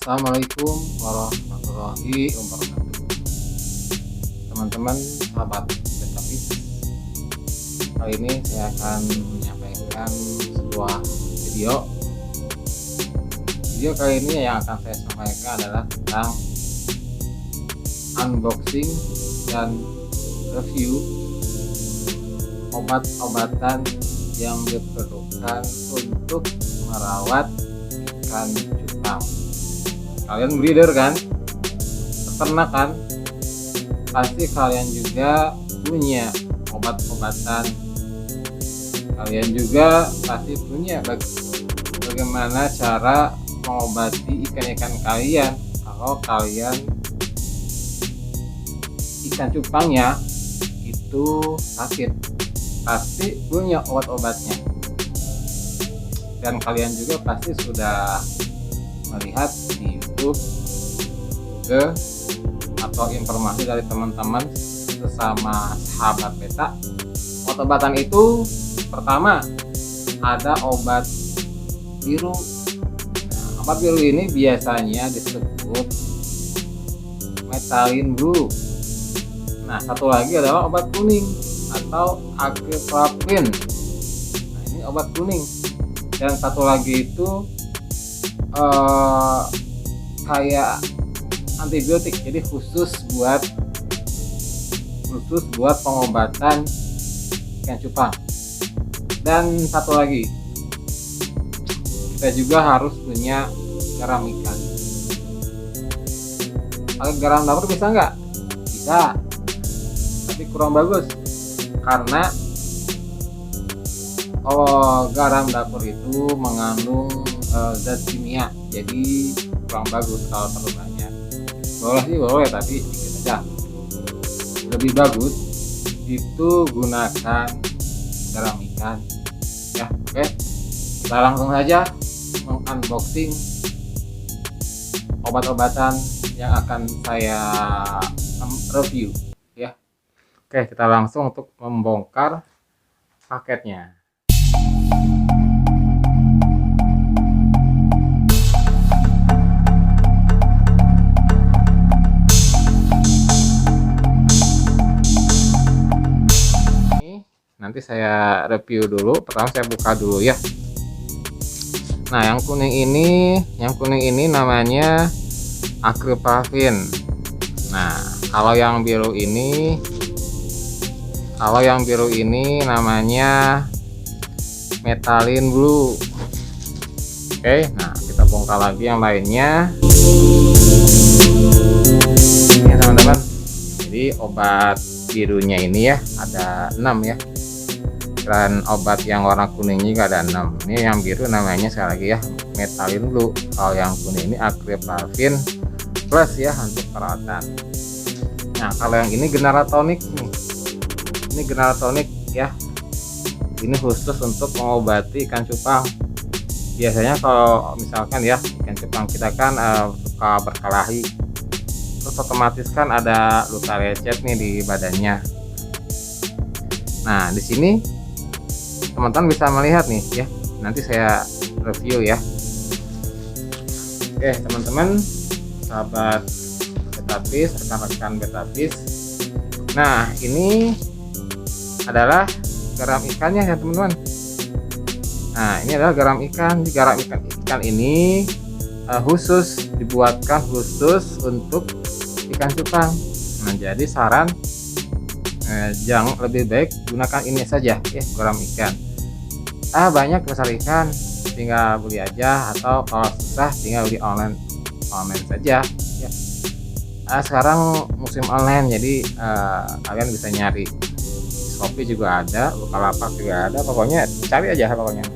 Assalamualaikum warahmatullahi wabarakatuh. Teman-teman, sahabat Betapis, kali ini saya akan menyampaikan sebuah video. Video kali ini yang akan saya sampaikan adalah tentang unboxing dan review obat-obatan yang diperlukan untuk merawat ikan cupang. Kalian breeder kan, peternak kan, pasti kalian juga punya obat-obatan. Kalian juga pasti punya bagaimana cara mengobati ikan-ikan kalian kalau kalian ikan cupangnya itu sakit, pasti punya obat-obatnya. Dan kalian juga pasti sudah melihat di YouTube, Google, atau informasi dari teman-teman sesama sahabat beta. Obat-obatan itu pertama ada obat biru. Nah, obat biru ini biasanya disebut Methylene Blue. Nah, satu lagi adalah obat kuning atau Agripropin. Nah, ini obat kuning. Dan satu lagi itu kayak antibiotik, jadi khusus buat pengobatan ikan cupang. Dan satu lagi, kita juga harus punya garam ikan. Pakai garam dapur bisa nggak? Bisa, tapi kurang bagus karena garam dapur itu mengandung zat kimia, jadi kurang bagus kalau terlalu banyak. Boleh sih boleh, tapi sedikit aja. Lebih bagus itu gunakan garam ikan ya. Oke, kita langsung saja mengunboxing obat-obatan yang akan saya review ya. Oke, kita langsung untuk membongkar paketnya. Nanti saya review dulu. Pertama saya buka dulu ya. Nah, yang kuning ini namanya Agripropin. Nah, kalau yang biru ini namanya Methylene Blue. Oke, nah kita bongkar lagi yang lainnya. Ini teman-teman. Jadi obat birunya ini ya ada 6 ya. Dan obat yang warna kuning juga ada 6. Ini yang biru namanya sekali lagi ya Methylene Blue. Kalau yang kuning ini Agripropin plus ya untuk perawatan. Nah, kalau yang ini Generatonic nih. Ini Generatonic ya. Ini khusus untuk mengobati ikan cupang. Biasanya kalau misalkan ya ikan cupang kita kan suka berkelahi, terus otomatis kan ada luka lecet nih di badannya. Nah, di sini teman-teman bisa melihat nih ya, nanti saya review ya. Oke teman-teman, sahabat Betapis, rekan-rekan Betapis, nah ini adalah garam ikannya ya teman-teman. Nah, ini adalah garam ikan. Ikan ini dibuatkan khusus untuk ikan cupang. Nah, jadi saran jangan, lebih baik gunakan ini saja ya, garam ikan. Banyak besar ikan, tinggal beli aja, atau kalau susah tinggal beli online saja ya. Sekarang musim online, jadi kalian bisa nyari di Shopee juga ada, Bukalapak juga ada, pokoknya cari aja pokoknya.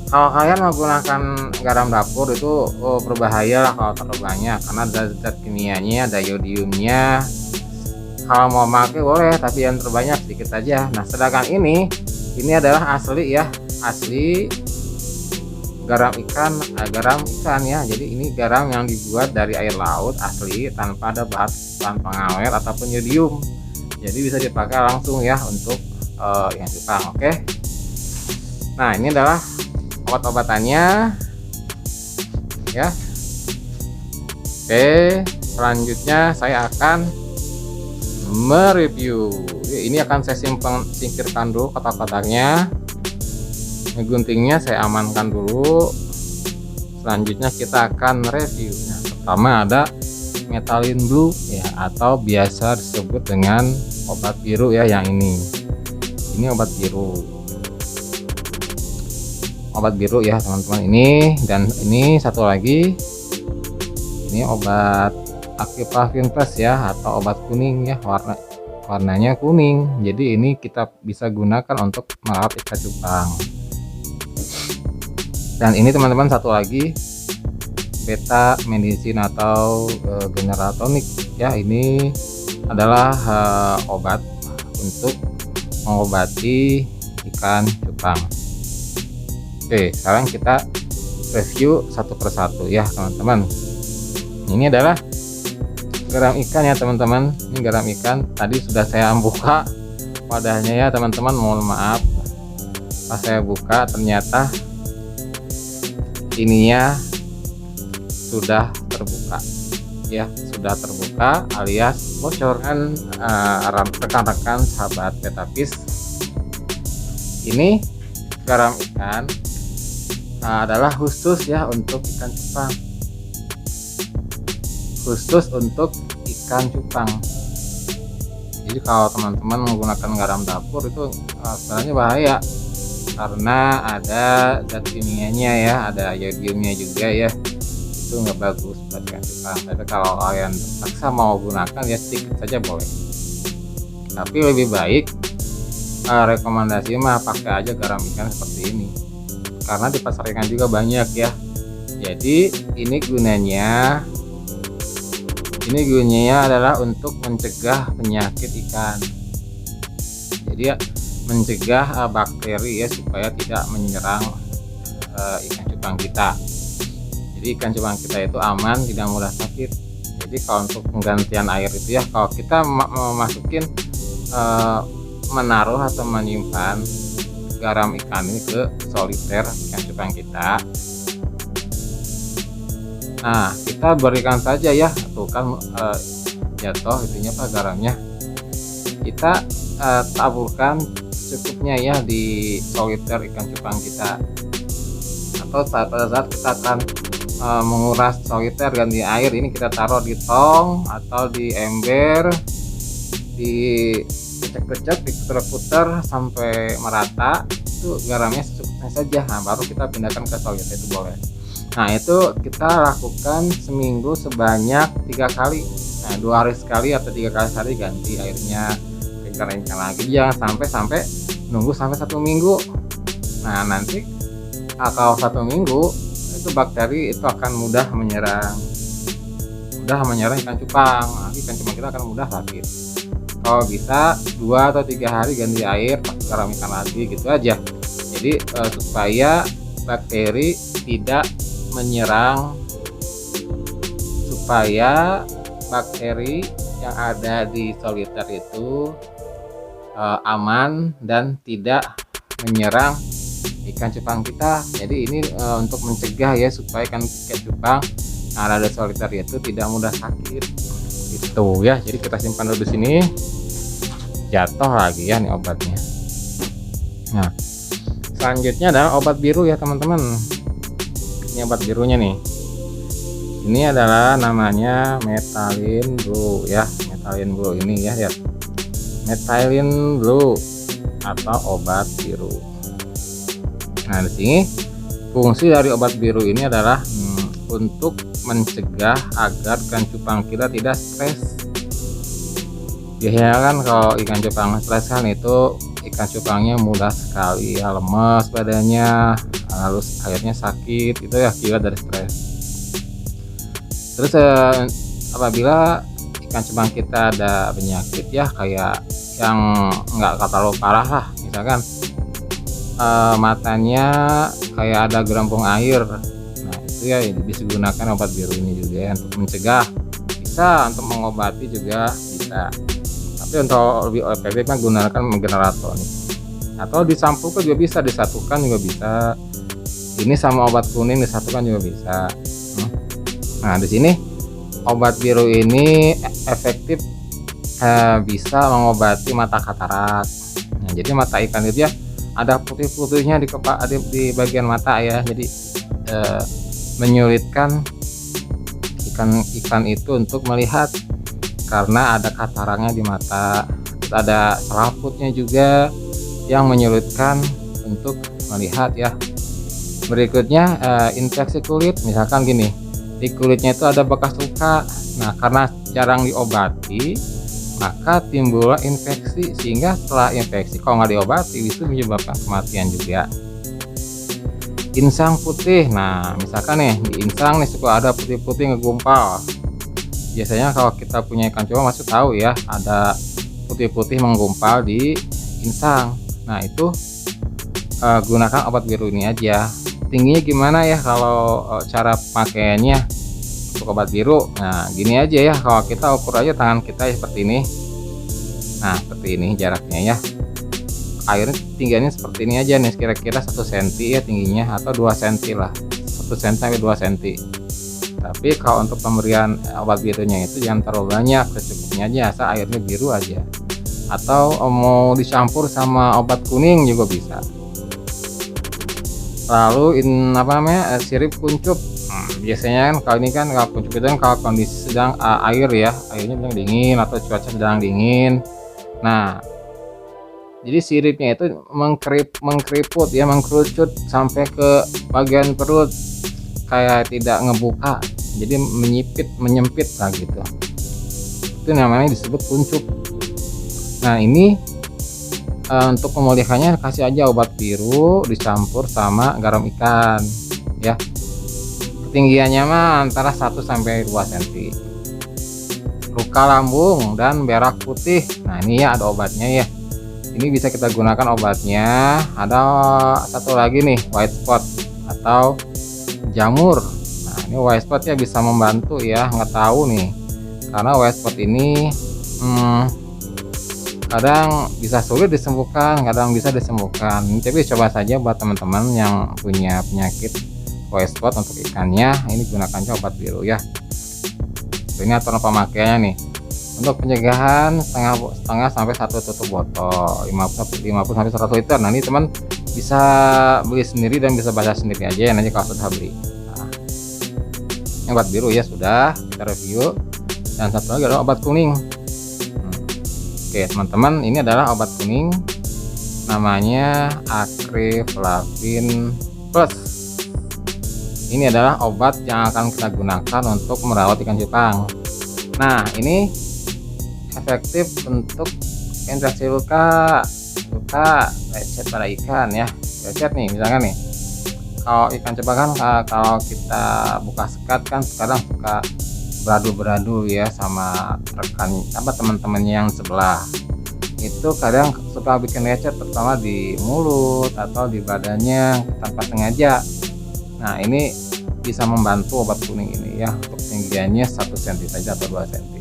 Kalau kalian menggunakan garam dapur itu berbahaya lah kalau terlalu banyak, karena ada zat kimianya, ada iodiumnya. Kalau mau pakai boleh, tapi yang terbanyak sedikit aja. Nah, sedangkan ini adalah asli ya, asli garam ikan ya. Jadi ini garam yang dibuat dari air laut asli, tanpa ada bahan pengawet ataupun iodium. Jadi bisa dipakai langsung ya untuk ikan cupang. Oke. Nah, ini adalah obat-obatannya. ya. Oke, selanjutnya saya akan mereview. Ini akan saya singkirkan dulu kotak-kotaknya. Guntingnya saya amankan dulu. Selanjutnya kita akan review. Nah, pertama ada Methylene Blue ya, atau biasa disebut dengan obat biru ya. Yang ini obat biru. Obat biru ya teman-teman ini. Dan ini satu lagi, ini obat Acupavir Plus ya, atau obat kuning ya, warnanya kuning. Jadi ini kita bisa gunakan untuk merawat ikan cupang. Dan ini teman-teman satu lagi beta medicine atau general tonic ya. Ini adalah obat untuk mengobati ikan cupang. Oke, sekarang kita review satu persatu ya teman-teman. Ini adalah garam ikan ya teman-teman. Ini garam ikan, tadi sudah saya buka wadahnya ya teman-teman. Mohon maaf, pas saya buka ternyata ininya sudah terbuka ya, sudah terbuka alias bocor. Kan rekan-rekan sahabat Petapis, ini garam ikan adalah khusus ya untuk ikan cupang, khusus untuk ikan cupang. Jadi kalau teman-teman menggunakan garam dapur itu sebenarnya bahaya, karena ada zat kimianya ya, ada iodiumnya juga ya, itu nggak bagus buat ikan cupang. Tapi kalau kalian terpaksa mau gunakan ya sedikit saja boleh, tapi lebih baik rekomendasi mah pakai aja garam ikan seperti ini, karena di pasar ikan juga banyak ya. Jadi ini gunanya adalah untuk mencegah penyakit ikan. Jadi ya, mencegah bakteri ya, supaya tidak menyerang ikan cupang kita. Jadi ikan cupang kita itu aman, tidak mudah sakit. Jadi kalau untuk penggantian air itu ya, kalau kita memasukin menaruh atau menyimpan garam ikan ini ke soliter ikan cupang kita, nah kita berikan saja ya, tuh kan jatuh itunya apa garamnya, kita taburkan cukupnya ya di soliter ikan cupang kita. Atau pada saat kita akan menguras soliter ganti air, ini kita taruh di tong atau di ember, di kecek-kecek, diputar-putar sampai merata, itu garamnya secukupnya saja. Nah baru kita pindahkan ke soliter, itu boleh. Nah itu kita lakukan seminggu sebanyak 3 kali. Nah 2 hari sekali atau 3 kali sehari ganti airnya, keringkan lagi. Jangan sampai nunggu sampai 1 minggu. Nah nanti kalau 1 minggu itu bakteri itu akan mudah menyerang ikan cupang. Nanti ikan cupang kita akan mudah sakit. Kalau bisa 2 atau 3 hari ganti air, pakai garam ikan lagi, gitu aja. Jadi supaya bakteri tidak menyerang, supaya bakteri yang ada di soliter itu aman dan tidak menyerang ikan cupang kita. Jadi ini untuk mencegah ya, supaya ikan cupang yang ada di soliter itu tidak mudah sakit gitu ya. Jadi kita simpan dulu di sini. Jatuh lagi ya nih obatnya. Nah selanjutnya adalah obat biru ya teman-teman. Ini obat birunya nih, ini adalah namanya Methylene Blue ya. Methylene Blue ini ya, lihat, Methylene Blue atau obat biru. Nah di sini fungsi dari obat biru ini adalah untuk mencegah agar ikan cupang kita tidak stres. Biasanya kan kalau ikan cupang stres kan itu ikan cupangnya mudah sekali ya, lemas badannya, lalu akhirnya sakit, itu ya akibat dari stres. Terus apabila ikan cupang kita ada penyakit ya, kayak yang nggak terlalu parah lah, misalkan matanya kayak ada gerampung air, nah itu ya bisa gunakan obat biru ini juga ya, untuk mencegah, bisa untuk mengobati juga bisa. Tapi untuk lebih efektif kan gunakan general tonic, atau disampurkan juga bisa, disatukan juga bisa. Ini sama obat kuning disatukan juga bisa. Nah, di sini obat biru ini efektif, bisa mengobati mata katarak. Nah, jadi mata ikan itu ya ada putih-putihnya di bagian mata ya. Jadi menyulitkan ikan itu untuk melihat karena ada kataraknya di mata. Terus ada selaputnya juga yang menyulitkan untuk melihat ya. Berikutnya infeksi kulit, misalkan gini, di kulitnya itu ada bekas luka. Nah, karena jarang diobati, maka timbullah infeksi, sehingga setelah infeksi kalau nggak diobati itu menyebabkan kematian juga. Insang putih, nah misalkan nih di insang nih suka ada putih-putih ngegumpal. Biasanya kalau kita punya ikan cupang masih tahu ya, ada putih-putih menggumpal di insang. Nah itu gunakan obat biru ini aja. Tingginya gimana ya kalau cara pakaiannya untuk obat biru? Nah gini aja ya, kalau kita ukur aja tangan kita seperti ini. Nah seperti ini jaraknya ya. Airnya tingginya seperti ini aja nih, kira-kira 1 cm ya tingginya, atau 2 cm lah, 1 cm sampai 2 cm. Tapi kalau untuk pemberian obat birunya itu jangan terlalu banyak, secukupnya aja, asal airnya biru aja. Atau mau dicampur sama obat kuning juga bisa. Lalu sirip kuncup. Biasanya kan kalau ini kan, kalau kuncup itu kan kalau kondisi sedang airnya sedang dingin atau cuaca sedang dingin. Nah jadi siripnya itu mengkeriput ya, mengkerucut sampai ke bagian perut, kayak tidak ngebuka, jadi menyempit lah gitu. Itu namanya disebut kuncup. Nah ini untuk memulihkannya kasih aja obat biru dicampur sama garam ikan ya. Ketinggiannya mah antara 1 sampai 2 cm. Luka lambung dan berak putih, nah ini ya ada obatnya ya. Ini bisa kita gunakan obatnya. Ada satu lagi nih, white spot atau jamur. Nah ini white spot ya bisa membantu ya, nggak tahu nih, karena white spot ini kadang bisa sulit disembuhkan, kadang bisa disembuhkan. Tapi coba saja buat teman-teman yang punya penyakit white spot untuk ikannya, ini gunakan obat biru ya. Ini aturan pemakaiannya nih. Untuk pencegahan setengah sampai 1 tutup botol, 50 sampai 100 liter. Nah ini teman bisa beli sendiri dan bisa baca sendiri aja ya nanti kalau sudah beli. Nah, ini obat biru ya sudah kita review. Dan satu lagi adalah obat kuning. Oke teman-teman, ini adalah obat kuning, namanya Akriflavin Plus. Ini adalah obat yang akan kita gunakan untuk merawat ikan cupang. Nah ini efektif untuk infeksi luka, lecet pada ikan ya. Lecet nih misalkan nih, kalau ikan cupang kan kalau kita buka sekat kan sekarang suka beradu ya sama rekan teman-temannya yang sebelah. Itu kadang suka bikin lecet, terutama di mulut atau di badannya tanpa sengaja. Nah ini bisa membantu obat kuning ini ya, untuk tinggiannya 1 cm saja atau 2 cm.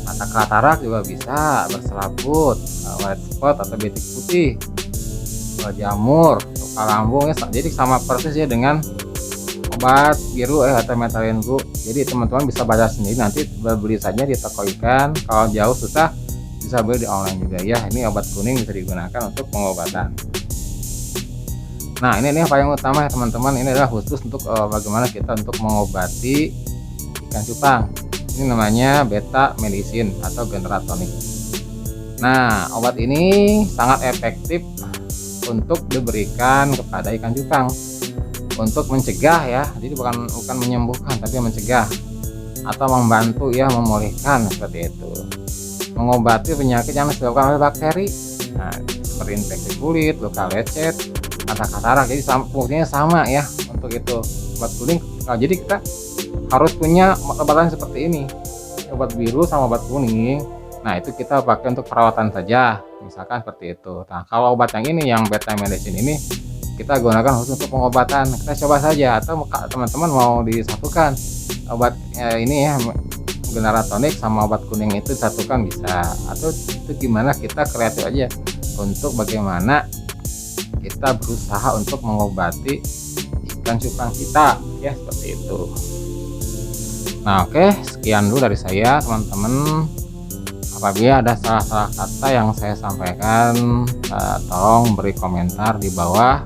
Mata katarak juga bisa berselaput, white spot atau betik putih, jamur, luka lambung ya. Jadi sama persis ya dengan obat biru atau metalin bu. Jadi teman-teman bisa baca sendiri, nanti beli saja di toko ikan. Kalau jauh susah bisa beli di online juga ya. Ini obat kuning bisa digunakan untuk pengobatan. Nah ini yang paling utama ya teman-teman, ini adalah khusus untuk bagaimana kita untuk mengobati ikan cupang. Ini namanya beta medicine atau generatonik. Nah obat ini sangat efektif untuk diberikan kepada ikan cupang untuk mencegah ya, jadi bukan menyembuhkan tapi mencegah atau membantu ya, memulihkan seperti itu, mengobati penyakit yang disebabkan oleh bakteri. Nah seperti infeksi kulit, luka lecet, mata katarak. Jadi fungsinya sama ya untuk itu obat kuning. Nah, jadi kita harus punya obat-obatan seperti ini, obat biru sama obat kuning. Nah itu kita pakai untuk perawatan saja, misalkan seperti itu. Nah kalau obat yang ini, yang beta medicine ini, kita gunakan khusus untuk pengobatan. Kita coba saja, atau teman-teman mau disatukan obat ini ya, generatonik sama obat kuning itu disatukan bisa. Atau itu gimana, kita kreatif aja untuk bagaimana kita berusaha untuk mengobati ikan cupang kita ya, seperti itu. Nah, oke, sekian dulu dari saya teman-teman. Apabila ada salah-salah kata yang saya sampaikan, tolong beri komentar di bawah,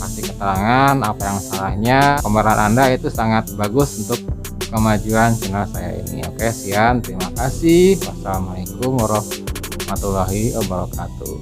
kasih keterangan apa yang salahnya. Komentar Anda itu sangat bagus untuk kemajuan channel saya ini. Oke, sekian, terima kasih. Wassalamualaikum warahmatullahi wabarakatuh.